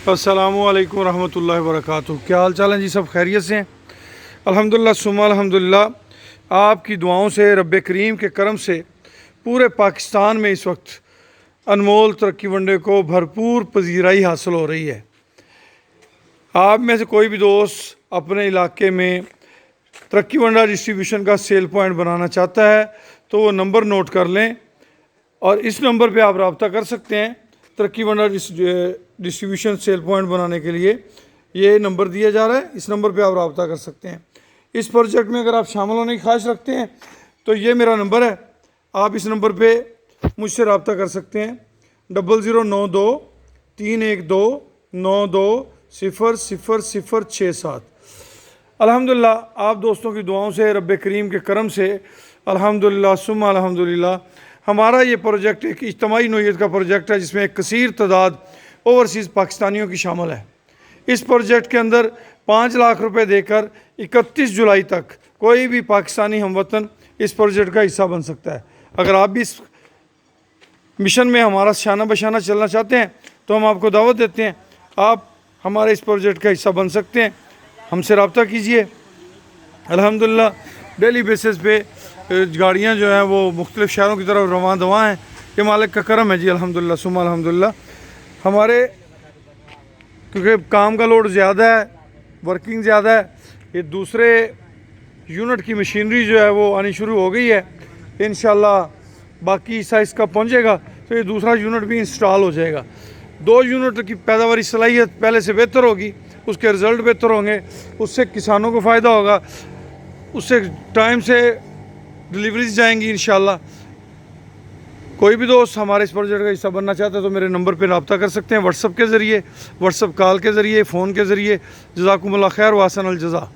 अस्सलामुअलैकुम रहमतुल्लाहि व बरकातुहू। क्या हाल चाल है जी? सब खैरियत से हैं? अल्हम्दुलिल्लाह सुम्मा अल्हम्दुलिल्लाह। आपकी दुआओं से, रब्बे करीम के करम से पूरे पाकिस्तान में इस वक्त अनमोल तरक्की वनडे को भरपूर पजीराई हासिल हो रही है। आप में से कोई भी दोस्त अपने इलाके में तरक्की वनडा डिस्ट्रीब्यूशन का सेल पॉइंट बनाना चाहता है तो वो नंबर नोट कर लें और इस नंबर पे आप रब्ता कर सकते हैं। तरक्की वनडा डिस्ट्रीब्यूशन सेल पॉइंट बनाने के लिए ये नंबर दिया जा रहा है, इस नंबर पे आप रब्ता कर सकते हैं। इस प्रोजेक्ट में अगर आप शामिल होने की ख्वाहिश रखते हैं तो ये मेरा नंबर है, आप इस नंबर पे मुझसे रब्ता कर सकते हैं। 0092-312-92-000067। अल्हम्दुलिल्लाह आप दोस्तों की दुआओं से, रब्बे करीम के करम से अल्हम्दुलिल्लाह सुम्मा अल्हम्दुलिल्लाह हमारा ये प्रोजेक्ट एक इज्तिमाई नौइयत का प्रोजेक्ट है जिसमें एक कसीर तादाद ओवरसीज़ पाकिस्तानियों की शामिल है। इस प्रोजेक्ट के अंदर 5 लाख रुपए देकर 31 जुलाई तक कोई भी पाकिस्तानी हमवतन इस प्रोजेक्ट का हिस्सा बन सकता है। अगर आप भी इस मिशन में हमारा शाना बशाना चलना चाहते हैं तो हम आपको दावत देते हैं, आप हमारे इस प्रोजेक्ट का हिस्सा बन सकते हैं। हमसे रब्ता कीजिए। अल्हम्दुलिल्लाह डेली बेसिस पे गाड़ियाँ जो हैं वो मुख्तलिफ़ शहरों की तरफ रवां दवा हैं। ये मालिक का करम है जी, अल्हम्दुलिल्लाह सुम्मा अल्हम्दुलिल्लाह। हमारे क्योंकि काम का लोड ज़्यादा है, वर्किंग ज़्यादा है, ये दूसरे यूनिट की मशीनरी जो है वो आनी शुरू हो गई है। इंशाल्लाह बाकी हिस्सा इसका पहुँचेगा तो ये दूसरा यूनिट भी इंस्टॉल हो जाएगा। 2 यूनिट की पैदावारी सलाहियत पहले से बेहतर होगी, उसके रिज़ल्ट बेहतर होंगे, उससे किसानों को फ़ायदा होगा, उससे टाइम से डिलीवरीज जाएंगी इंशाल्लाह। कोई भी दोस्त हमारे इस प्रोजेक्ट का हिस्सा बनना चाहता है तो मेरे नंबर पर रब्ता कर सकते हैं, व्हाट्सअप के ज़रिए, व्हाट्सअप कॉल के ज़रिए, फ़ोन के ज़रिए। जज़ाकुमुल्लाह खैर व अहसन अल जज़ा।